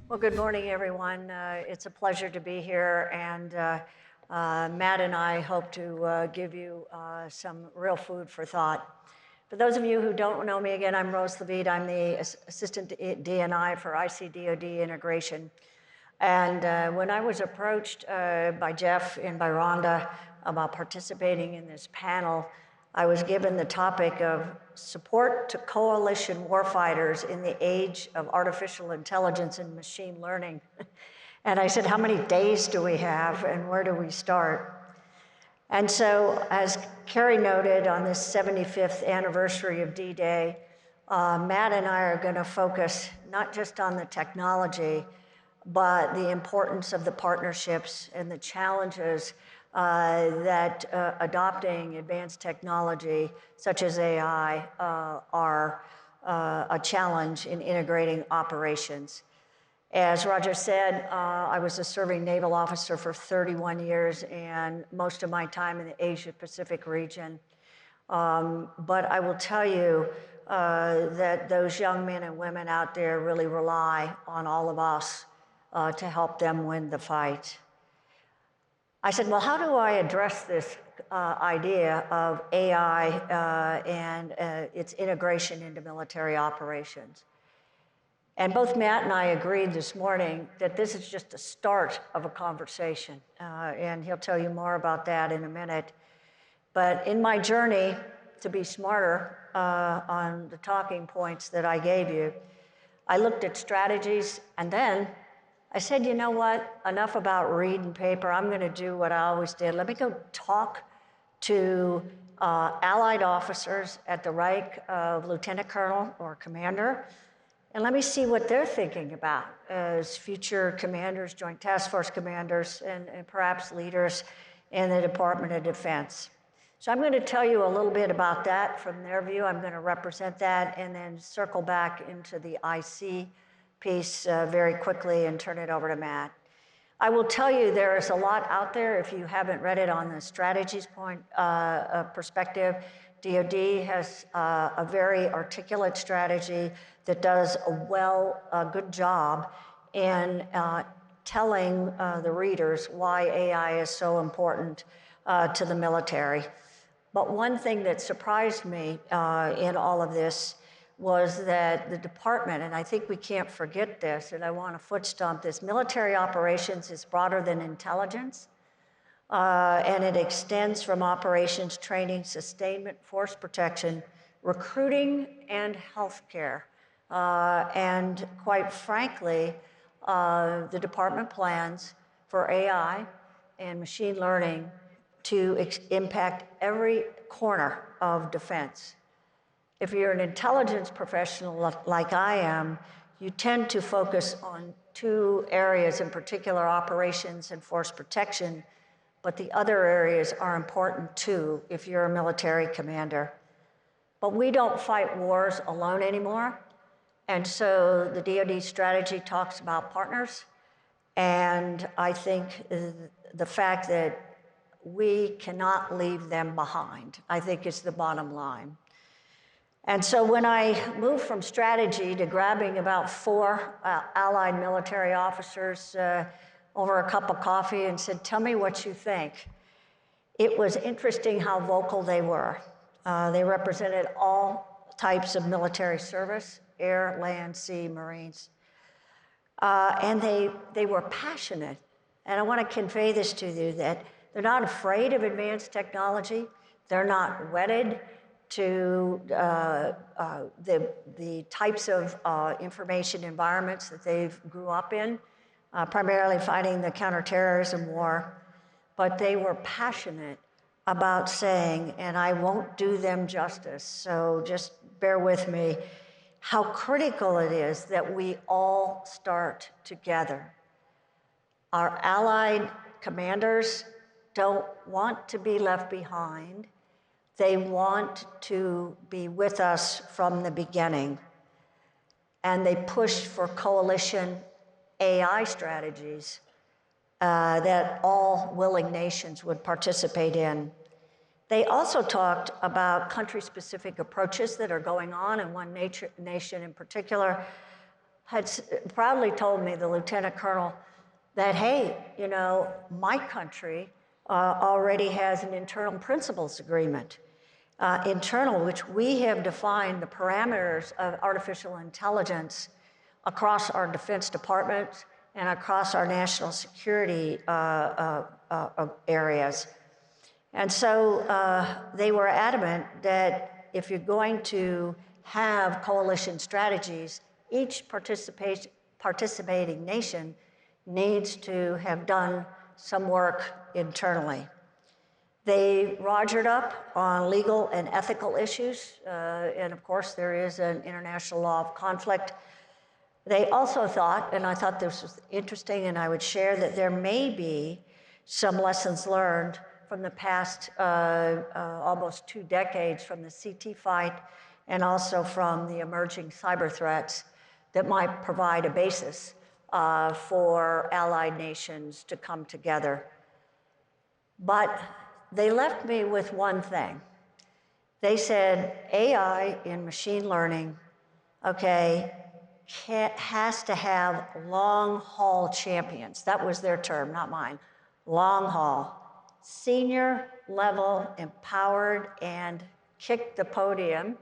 Well, good morning, everyone. It's a pleasure to be here, and Matt and I hope to give you some real food for thought. For those of you who don't know me, again, I'm Rose LeVitre. I'm the Assistant DNI for IC-DOD integration. And when I was approached by Jeff and by Rhonda about participating in this panel, I was given the topic of support to coalition warfighters in the age of artificial intelligence and machine learning. And I said, how many days do we have and where do we start? And so, as Carrie noted, on this 75th anniversary of D-Day, Matt and I are going to focus not just on the technology, but the importance of the partnerships and the challenges that adopting advanced technology, such as AI, are a challenge in integrating operations. As Roger said, I was a serving naval officer for 31 years and most of my time in the Asia-Pacific region. But I will tell you that those young men and women out there really rely on all of us to help them win the fight. I said, well, how do I address this idea of AI and its integration into military operations? And both Matt and I agreed this morning that this is just the start of a conversation, and he'll tell you more about that in a minute. But in my journey to be smarter on the talking points that I gave you, I looked at strategies, and then I said, you know what, enough about reading paper. I'm going to do what I always did. Let me go talk to Allied officers at the rank of lieutenant colonel or commander, and let me see what they're thinking about as future commanders, joint task force commanders, and perhaps leaders in the Department of Defense. So I'm going to tell you a little bit about that from their view. I'm going to represent that and then circle back into the IC piece very quickly and turn it over to Matt. I will tell you there is a lot out there if you haven't read it on the strategies point perspective. DOD has a very articulate strategy that does a good job in telling the readers why AI is so important to the military. But one thing that surprised me in all of this was that the department, and I think we can't forget this, and I want to foot stomp this, military operations is broader than intelligence, and it extends from operations, training, sustainment, force protection, recruiting, and healthcare. And quite frankly, the department plans for AI and machine learning to impact every corner of defense. If you're an intelligence professional like I am, you tend to focus on two areas, in particular operations and force protection, but the other areas are important too if you're a military commander. But we don't fight wars alone anymore, and so the DoD strategy talks about partners, and I think the fact that we cannot leave them behind, I think is the bottom line. And so when I moved from strategy to grabbing about 4 Allied military officers over a cup of coffee and said, tell me what you think, it was interesting how vocal they were. They represented all types of military service, air, land, sea, Marines. And they were passionate. And I want to convey this to you, that they're not afraid of advanced technology. They're not wedded to the types of information environments that they grew up in, primarily fighting the counterterrorism war. But they were passionate about saying, and I won't do them justice, so just bear with me, how critical it is that we all start together. Our Allied commanders don't want to be left behind. They want to be with us from the beginning. And they pushed for coalition AI strategies that all willing nations would participate in. They also talked about country-specific approaches that are going on, and one nation in particular had proudly told me, the lieutenant colonel, that, hey, you know, my country already has an internal principles agreement. Internal, which we have defined the parameters of artificial intelligence across our Defense Department and across our national security areas. And so they were adamant that if you're going to have coalition strategies, each participating nation needs to have done some work internally. They rogered up on legal and ethical issues, and of course there is an international law of conflict. They also thought, and I thought this was interesting and I would share, that there may be some lessons learned from the past almost 2 decades from the CT fight and also from the emerging cyber threats that might provide a basis for allied nations to come together. But they left me with one thing. They said AI in machine learning, okay, has to have long-haul champions. That was their term, not mine. Long haul. Senior level, empowered, and kicked the podium,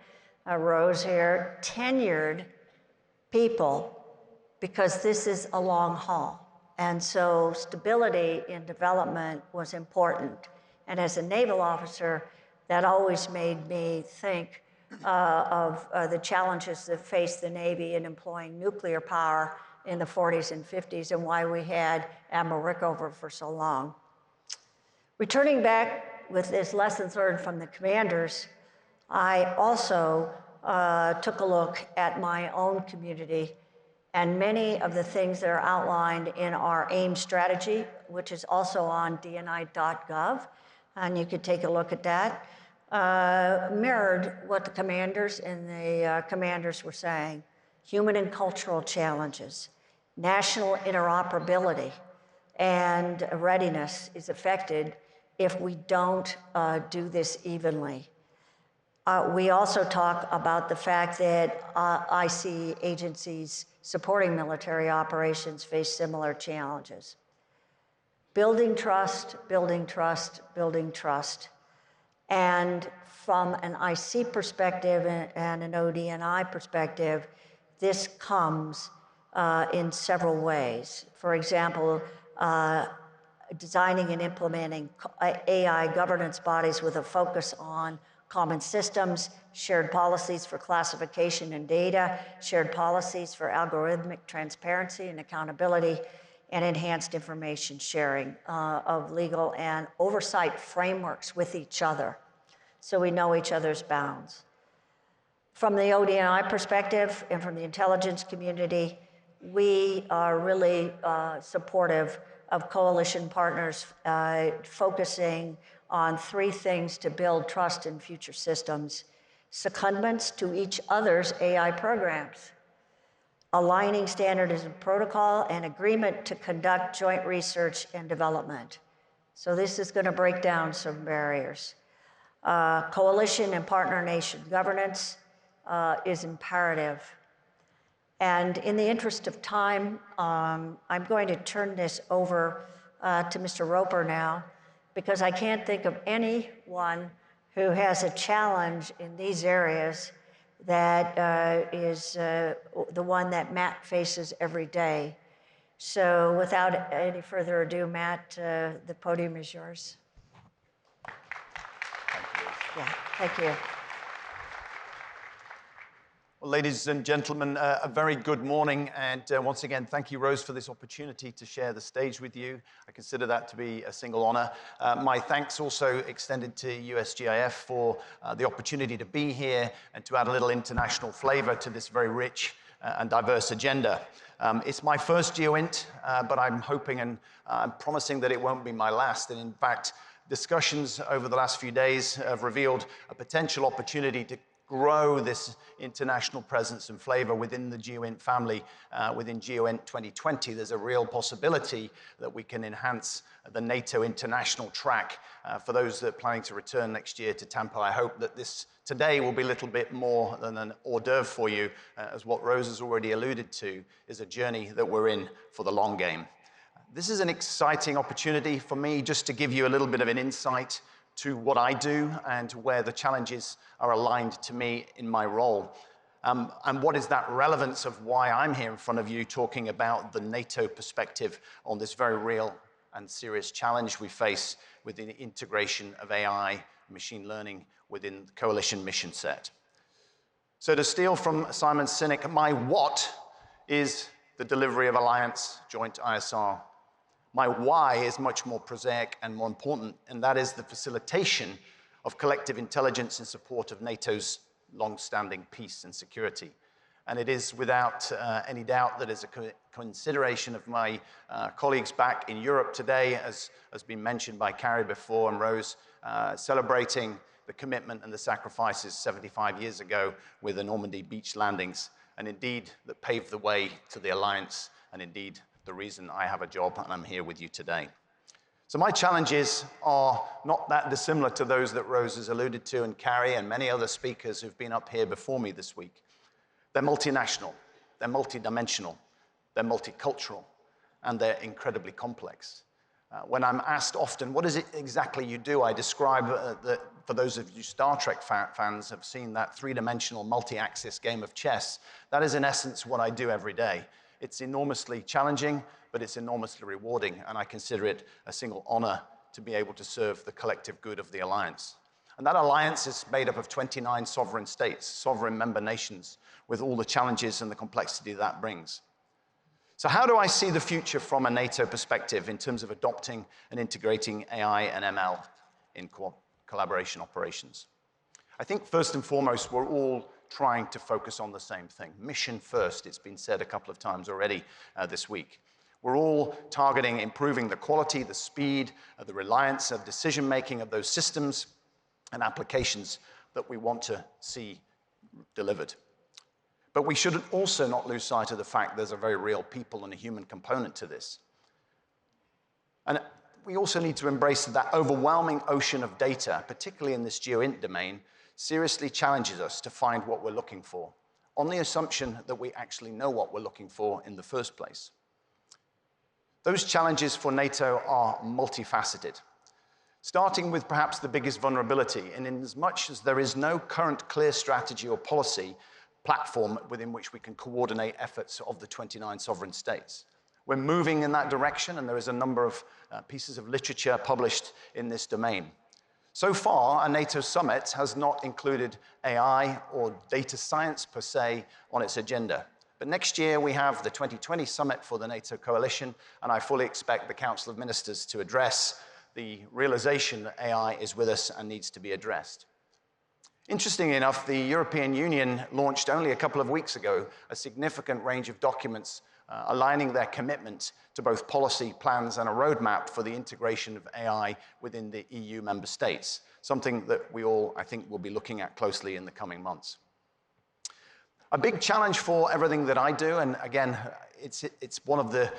Rose here, tenured people, because this is a long haul. And so stability in development was important. And as a naval officer, that always made me think of the challenges that faced the Navy in employing nuclear power in the 40s and 50s and why we had Admiral Rickover for so long. Returning back with this lessons learned from the commanders, I also took a look at my own community and many of the things that are outlined in our AIM strategy, which is also on DNI.gov, and you could take a look at that, mirrored what the commanders and the commanders were saying. Human and cultural challenges, national interoperability, and readiness is affected if we don't do this evenly. We also talk about the fact that IC agencies supporting military operations face similar challenges. Building trust, building trust, building trust. And from an IC perspective and an ODNI perspective, this comes in several ways. For example, designing and implementing AI governance bodies with a focus on common systems, shared policies for classification and data, shared policies for algorithmic transparency and accountability, and enhanced information sharing of legal and oversight frameworks with each other, so we know each other's bounds. From the ODNI perspective and from the intelligence community, we are really supportive of coalition partners focusing on 3 things to build trust in future systems: secondments to each other's AI programs, aligning standards and protocol, and agreement to conduct joint research and development. So this is going to break down some barriers. Coalition and partner nation governance is imperative. And in the interest of time, I'm going to turn this over to Mr. Roper now, because I can't think of anyone who has a challenge in these areas that is the one that Matt faces every day. So without any further ado, Matt, the podium is yours. Yeah, thank you. Well, ladies and gentlemen, a very good morning, and once again, thank you, Rose, for this opportunity to share the stage with you. I consider that to be a single honor. My thanks also extended to USGIF for the opportunity to be here and to add a little international flavor to this very rich and diverse agenda. It's my first GEOINT, but I'm hoping and I'm promising that it won't be my last, and in fact, discussions over the last few days have revealed a potential opportunity to grow this international presence and flavor within the GEOINT family, within GEOINT 2020, there's a real possibility that we can enhance the NATO international track. For those that are planning to return next year to Tampa, I hope that this today will be a little bit more than an hors d'oeuvre for you, as what Rose has already alluded to, is a journey that we're in for the long game. This is an exciting opportunity for me just to give you a little bit of an insight to what I do and where the challenges are aligned to me in my role. And what is that relevance of why I'm here in front of you talking about the NATO perspective on this very real and serious challenge we face with the integration of AI, machine learning within the coalition mission set. So to steal from Simon Sinek, my what is the delivery of alliance joint ISR. My why is much more prosaic and more important, and that is the facilitation of collective intelligence in support of NATO's long-standing peace and security. And it is without any doubt that as a consideration of my colleagues back in Europe today, as has been mentioned by Carrie before and Rose, celebrating the commitment and the sacrifices 75 years ago with the Normandy beach landings, and indeed that paved the way to the alliance, and indeed the reason I have a job and I'm here with you today. So my challenges are not that dissimilar to those that Rose has alluded to, and Carrie and many other speakers who've been up here before me this week. They're multinational, they're multidimensional, they're multicultural, and they're incredibly complex. When I'm asked often, what is it exactly you do? I describe that, for those of you Star Trek fans have seen that three-dimensional multi-axis game of chess. That is in essence what I do every day. It's enormously challenging, but it's enormously rewarding, and I consider it a single honor to be able to serve the collective good of the alliance. And that alliance is made up of 29 sovereign states, sovereign member nations, with all the challenges and the complexity that brings. So how do I see the future from a NATO perspective in terms of adopting and integrating AI and ML in collaboration operations? I think first and foremost, we're all trying to focus on the same thing. Mission first, it's been said a couple of times already this week. We're all targeting improving the quality, the speed, the reliance of decision-making of those systems and applications that we want to see delivered. But we should also not lose sight of the fact there's a very real people and a human component to this. And we also need to embrace that overwhelming ocean of data, particularly in this GEOINT domain, seriously challenges us to find what we're looking for, on the assumption that we actually know what we're looking for in the first place. Those challenges for NATO are multifaceted, starting with perhaps the biggest vulnerability, and in as much as there is no current clear strategy or policy platform within which we can coordinate efforts of the 29 sovereign states. We're moving in that direction, and there is a number of pieces of literature published in this domain. So far, a NATO summit has not included AI or data science per se on its agenda. But next year, we have the 2020 summit for the NATO coalition, and I fully expect the Council of Ministers to address the realization that AI is with us and needs to be addressed. Interestingly enough, the European Union launched only a couple of weeks ago a significant range of documents aligning their commitment to both policy plans and a roadmap for the integration of AI within the EU member states, something that we all, I think, will be looking at closely in the coming months. A big challenge for everything that I do, and again, it's one of the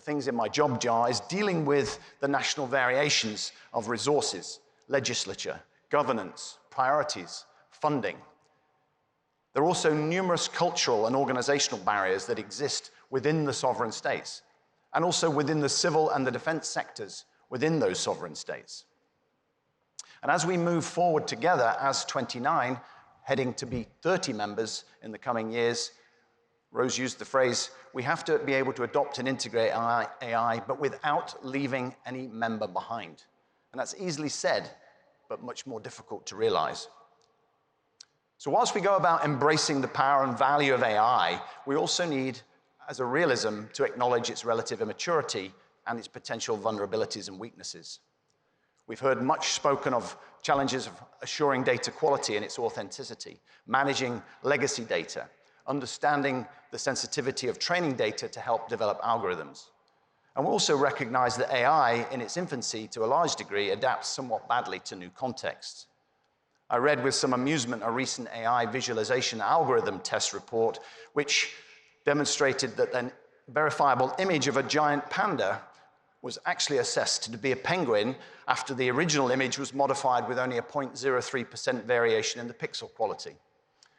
things in my job jar, is dealing with the national variations of resources, legislature, governance, priorities, funding. There are also numerous cultural and organizational barriers that exist within the sovereign states, and also within the civil and the defense sectors within those sovereign states. And as we move forward together as 29, heading to be 30 members in the coming years, Rose used the phrase, we have to be able to adopt and integrate AI, but without leaving any member behind. And that's easily said, but much more difficult to realize. So whilst we go about embracing the power and value of AI, we also need, as a realism, to acknowledge its relative immaturity and its potential vulnerabilities and weaknesses. We've heard much spoken of challenges of assuring data quality and its authenticity, managing legacy data, understanding the sensitivity of training data to help develop algorithms. And we also recognize that AI, in its infancy, to a large degree, adapts somewhat badly to new contexts. I read with some amusement a recent AI visualization algorithm test report, which demonstrated that a verifiable image of a giant panda was actually assessed to be a penguin after the original image was modified with only a 0.03% variation in the pixel quality.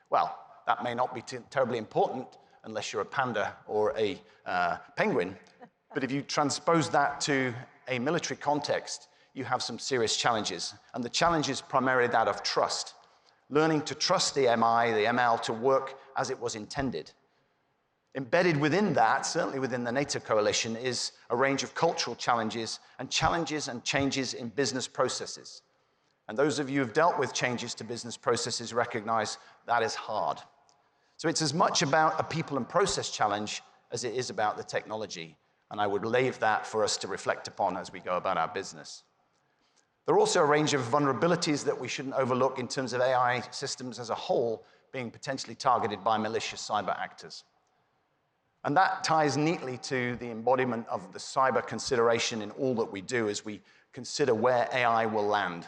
Well, that may not be terribly important unless you're a panda or a penguin, but if you transpose that to a military context, you have some serious challenges. And the challenge is primarily that of trust. Learning to trust the MI, the ML, to work as it was intended. Embedded within that, certainly within the NATO coalition, is a range of cultural challenges and changes in business processes. And those of you who've dealt with changes to business processes recognize that is hard. So it's as much about a people and process challenge as it is about the technology. And I would leave that for us to reflect upon as we go about our business. There are also a range of vulnerabilities that we shouldn't overlook in terms of AI systems as a whole being potentially targeted by malicious cyber actors. And that ties neatly to the embodiment of the cyber consideration in all that we do as we consider where AI will land.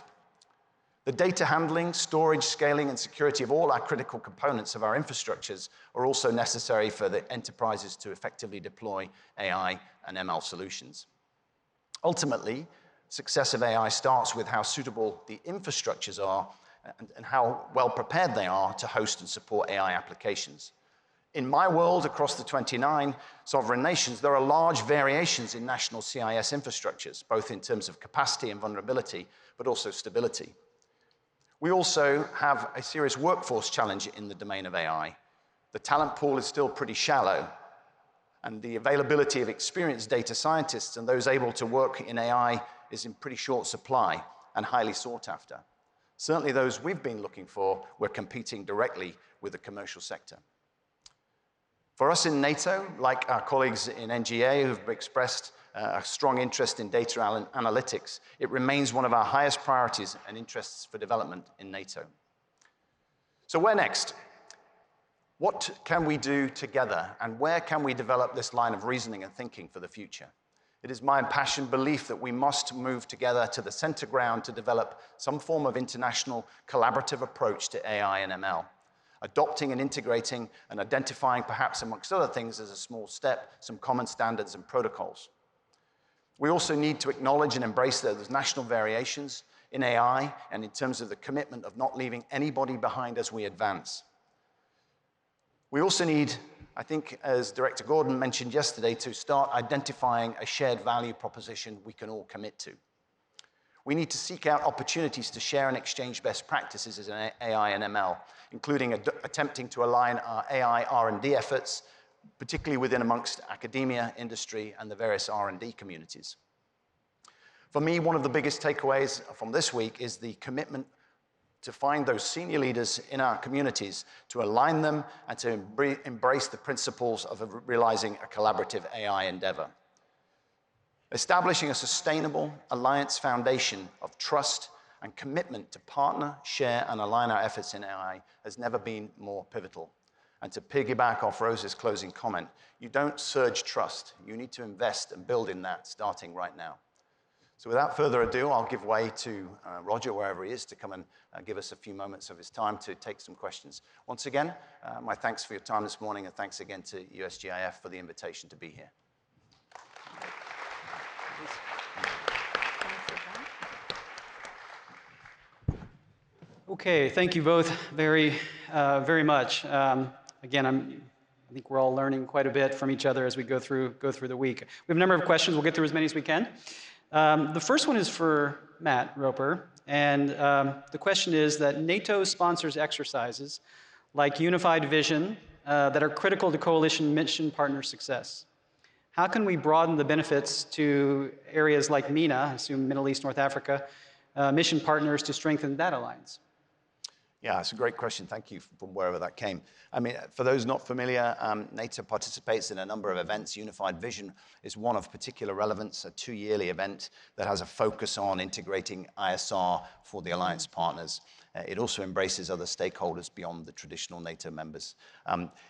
The data handling, storage, scaling, and security of all our critical components of our infrastructures are also necessary for the enterprises to effectively deploy AI and ML solutions. Ultimately, success of AI starts with how suitable the infrastructures are and how well prepared they are to host and support AI applications. In my world, across the 29 sovereign nations, there are large variations in national CIS infrastructures, both in terms of capacity and vulnerability, but also stability. We also have a serious workforce challenge in the domain of AI. The talent pool is still pretty shallow, and the availability of experienced data scientists and those able to work in AI is in pretty short supply and highly sought after. Certainly those we've been looking for, we're competing directly with the commercial sector. For us in NATO, like our colleagues in NGA who've expressed a strong interest in data analytics, it remains one of our highest priorities and interests for development in NATO. So where next? What can we do together, and where can we develop this line of reasoning and thinking for the future? It is my impassioned belief that we must move together to the center ground to develop some form of international collaborative approach to AI and ML, adopting and integrating and identifying, perhaps amongst other things as a small step, some common standards and protocols. We also need to acknowledge and embrace that there's national variations in AI and in terms of the commitment of not leaving anybody behind as we advance. We also need, I think, as Director Gordon mentioned yesterday, to start identifying a shared value proposition we can all commit to. We need to seek out opportunities to share and exchange best practices as an AI and ML, including attempting to align our AI R&D efforts, particularly within amongst academia, industry, and the various R&D communities. For me, one of the biggest takeaways from this week is the commitment to find those senior leaders in our communities, to align them and to embrace the principles of realizing a collaborative AI endeavor. Establishing a sustainable alliance foundation of trust and commitment to partner, share, and align our efforts in AI has never been more pivotal. And to piggyback off Rose's closing comment, you don't surge trust. You need to invest and build in that starting right now. So without further ado, I'll give way to Roger, wherever he is, to come and give us a few moments of his time to take some questions. Once again, my thanks for your time this morning, and thanks again to USGIF for the invitation to be here. Okay, thank you both very much. Again, I think we're all learning quite a bit from each other as we go through the week. We have a number of questions. We'll get through as many as we can. The first one is for Matt Roper, and the question is that NATO sponsors exercises like Unified Vision that are critical to coalition mission partner success. How can we broaden the benefits to areas like MENA, I assume Middle East, North Africa, mission partners to strengthen that alliance? Yeah, it's a great question. Thank you from wherever that came. I mean, for those not familiar, NATO participates in a number of events. Unified Vision is one of particular relevance, a 2-yearly event that has a focus on integrating ISR for the alliance partners. It also embraces other stakeholders beyond the traditional NATO members.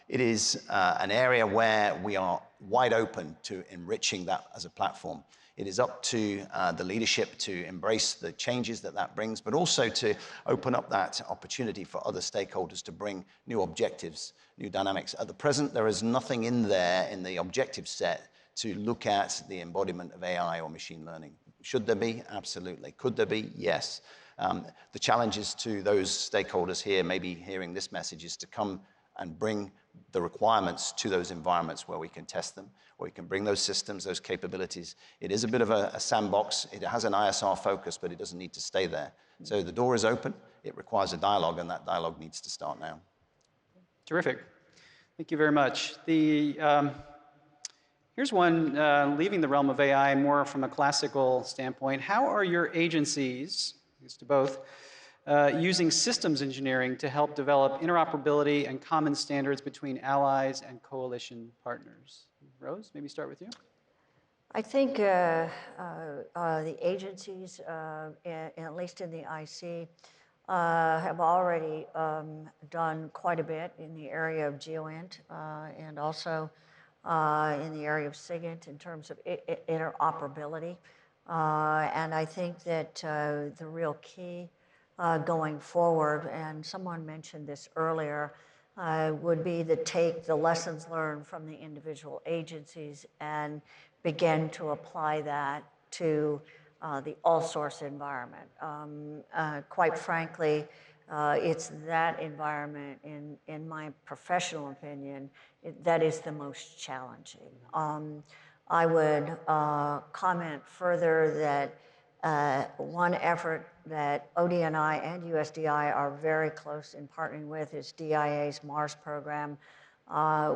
It is an area where we are wide open to enriching that as a platform. It is up to the leadership to embrace the changes that that brings, but also to open up that opportunity for other stakeholders to bring new objectives, new dynamics. At the present, there is nothing in there in the objective set to look at the embodiment of AI or machine learning. Should there be? Absolutely. Could there be? Yes. The challenges to those stakeholders here, maybe hearing this message, is to come and bring the requirements to those environments where we can test them, where we can bring those systems, those capabilities. It is a bit of a sandbox. It has an ISR focus, but it doesn't need to stay there. So the door is open. It requires a dialogue, and that dialogue needs to start now. Terrific. Thank you very much. Here's one, leaving the realm of AI more from a classical standpoint. How are your agencies, thanks to both, using systems engineering to help develop interoperability and common standards between allies and coalition partners? Rose, maybe start with you. I think the agencies, at least in the IC, have already done quite a bit in the area of GEOINT and also in the area of SIGINT in terms of interoperability. And I think that the real key going forward, and someone mentioned this earlier, would be to take the lessons learned from the individual agencies and begin to apply that to the all-source environment. Quite frankly, it's that environment, in my professional opinion, that is the most challenging. I would comment further that one effort that ODNI and USDI are very close in partnering with is DIA's Mars program,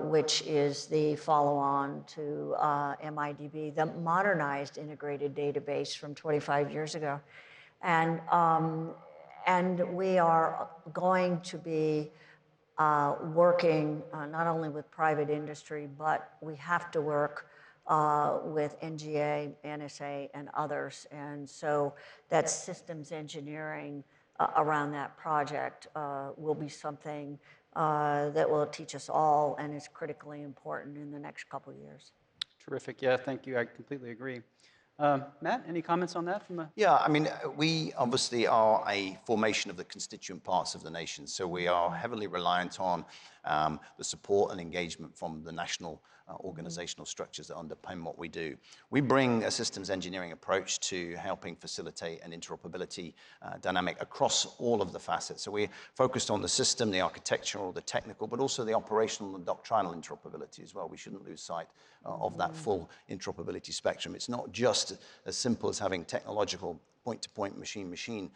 which is the follow-on to MIDB, the modernized integrated database from 25 years ago. And we are going to be working not only with private industry, but we have to work with NGA, NSA, and others. And so that systems engineering around that project will be something that will teach us all and is critically important in the next couple of years. Terrific. Yeah, thank you. I completely agree. Matt, any comments on that? Yeah, I mean, we obviously are a formation of the constituent parts of the nation, so we are heavily reliant on the support and engagement from the national organizational structures that underpin what we do. We bring a systems engineering approach to helping facilitate an interoperability dynamic across all of the facets. So we're focused on the system, the architectural, the technical, but also the operational and doctrinal interoperability as well. We shouldn't lose sight of that full interoperability spectrum. It's not just as simple as having technological point-to-point, machine-machine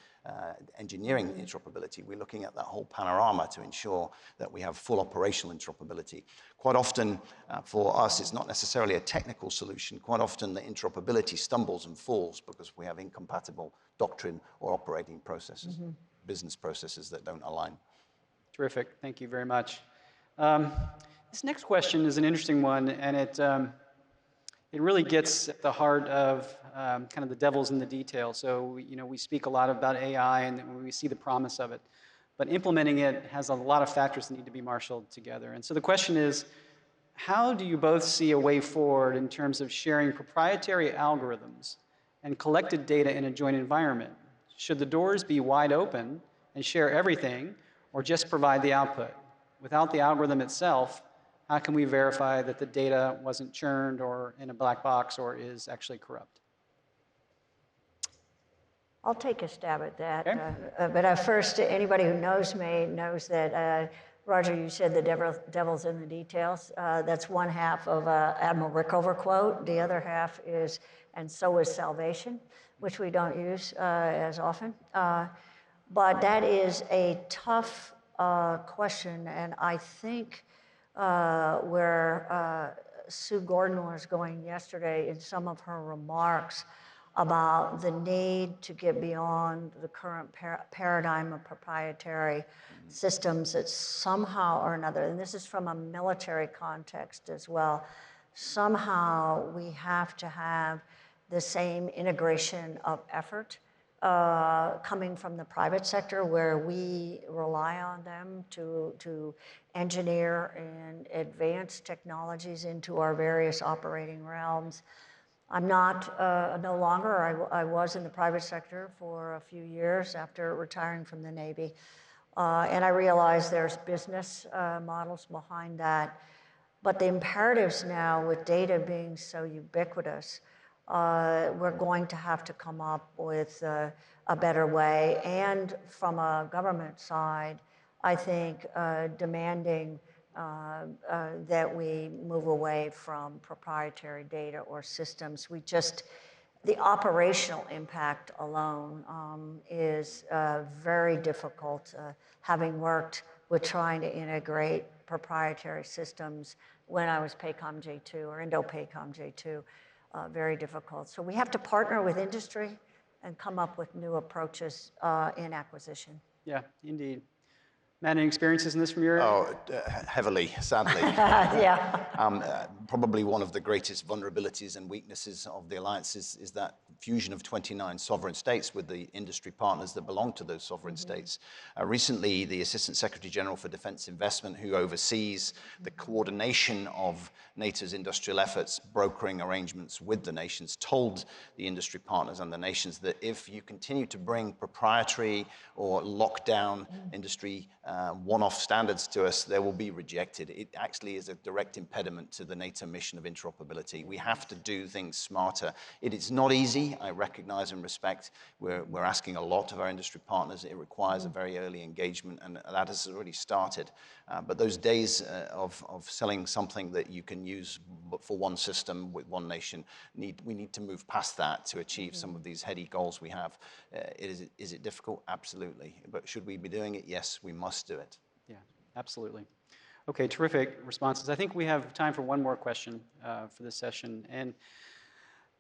engineering interoperability. We're looking at that whole panorama to ensure that we have full operational interoperability. Quite often, for us, it's not necessarily a technical solution. Quite often, the interoperability stumbles and falls because we have incompatible doctrine or operating processes, business processes that don't align. Terrific. Thank you very much. This next question is an interesting one, and it really gets at the heart of kind of the devil's in the detail. So, we speak a lot about AI and we see the promise of it, but implementing it has a lot of factors that need to be marshaled together. And so the question is, how do you both see a way forward in terms of sharing proprietary algorithms and collected data in a joint environment? Should the doors be wide open and share everything, or just provide the output? Without the algorithm itself, how can we verify that the data wasn't churned or in a black box or is actually corrupt? I'll take a stab at that. Okay. But first, anybody who knows me knows that, Roger, you said the devil's in the details. That's one half of Admiral Rickover quote. The other half is, and so is salvation, which we don't use as often. But that is a tough question, and I think where Sue Gordon was going yesterday in some of her remarks about the need to get beyond the current paradigm of proprietary systems that somehow or another, and this is from a military context as well, somehow we have to have the same integration of effort coming from the private sector, where we rely on them to engineer and advance technologies into our various operating realms, I'm not no longer. I was in the private sector for a few years after retiring from the Navy. And I realize there's business models behind that. But the imperatives now with data being so ubiquitous, we're going to have to come up with a better way. And from a government side, I think demanding that we move away from proprietary data or systems. The operational impact alone is very difficult. Having worked with trying to integrate proprietary systems when I was PACOM J2 or Indo-PACOM J2, very difficult. So we have to partner with industry and come up with new approaches in acquisition. Yeah, indeed. Matt, any experiences in this from your? Oh, heavily, sadly. Yeah. Probably one of the greatest vulnerabilities and weaknesses of the alliance is that fusion of 29 sovereign states with the industry partners that belong to those sovereign states. Recently, the Assistant Secretary General for Defense Investment, who oversees the coordination of NATO's industrial efforts, brokering arrangements with the nations, told the industry partners and the nations that if you continue to bring proprietary or lockdown industry one-off standards to us, they will be rejected. It actually is a direct impediment to the NATO mission of interoperability. We have to do things smarter. It is not easy. I recognize and respect we're asking a lot of our industry partners. It requires a very early engagement, and that has already started. But those days of selling something that you can use for one system with one nation, we need to move past that to achieve some of these heady goals we have. Is it difficult? Absolutely. But should we be doing it? Yes, we must do it. Yeah, absolutely. Okay, terrific responses. I think we have time for one more question for this session. And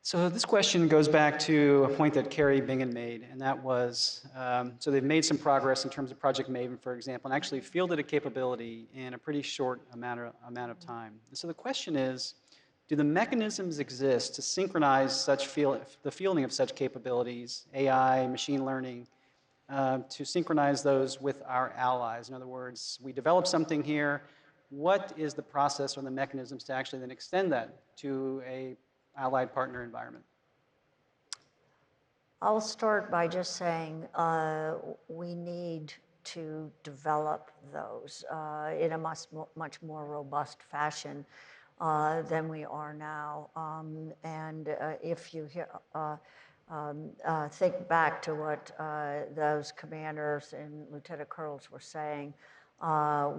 so this question goes back to a point that Carrie Bingham made, and that was, so they've made some progress in terms of Project Maven, for example, and actually fielded a capability in a pretty short amount of time. And so the question is, do the mechanisms exist to synchronize the fielding of such capabilities, AI, machine learning, to synchronize those with our allies? In other words, we develop something here. What is the process or the mechanisms to actually then extend that to a allied partner environment? I'll start by just saying we need to develop those in a much more robust fashion than we are now. And if you think back to what those commanders and lieutenant colonels were saying,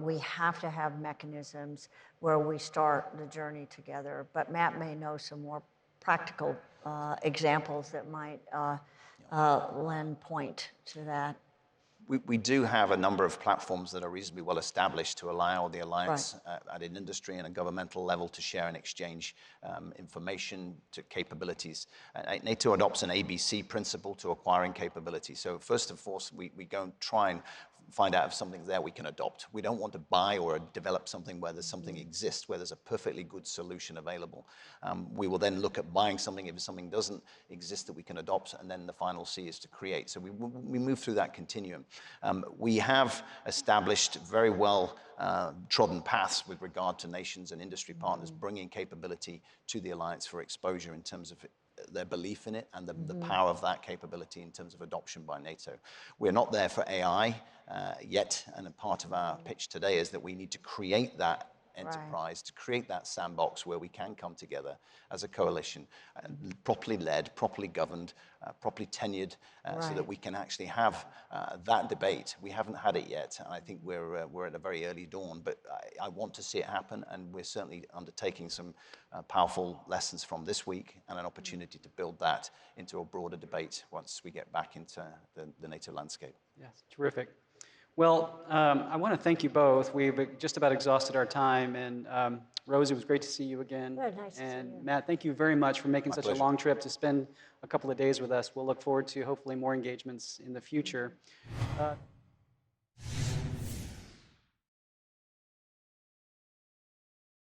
we have to have mechanisms where we start the journey together. But Matt may know some more practical examples that might lend point to that. We do have a number of platforms that are reasonably well established to allow the alliance at an industry and a governmental level to share and exchange information to capabilities. NATO adopts an ABC principle to acquiring capability. So first and foremost, we go and try and find out if something's there we can adopt. We don't want to buy or develop something where there's something exists, where there's a perfectly good solution available. We will then look at buying something if something doesn't exist that we can adopt, and then the final C is to create. So we move through that continuum. We have established very well trodden paths with regard to nations and industry partners bringing capability to the alliance for exposure in terms of their belief in it and the power of that capability in terms of adoption by NATO. We're not there for AI yet, and a part of our pitch today is that we need to create that enterprise, to create that sandbox where we can come together as a coalition, properly led, properly governed, properly tenured, so that we can actually have that debate. We haven't had it yet, and I think we're at a very early dawn, but I want to see it happen, and we're certainly undertaking some powerful lessons from this week and an opportunity to build that into a broader debate once we get back into the NATO landscape. Yes, terrific. Well, I want to thank you both. We've just about exhausted our time, and Rose, it was great to see you again. Good, nice to see you. And Matt, thank you very much for making such a long trip to spend a couple of days with us. We'll look forward to hopefully more engagements in the future.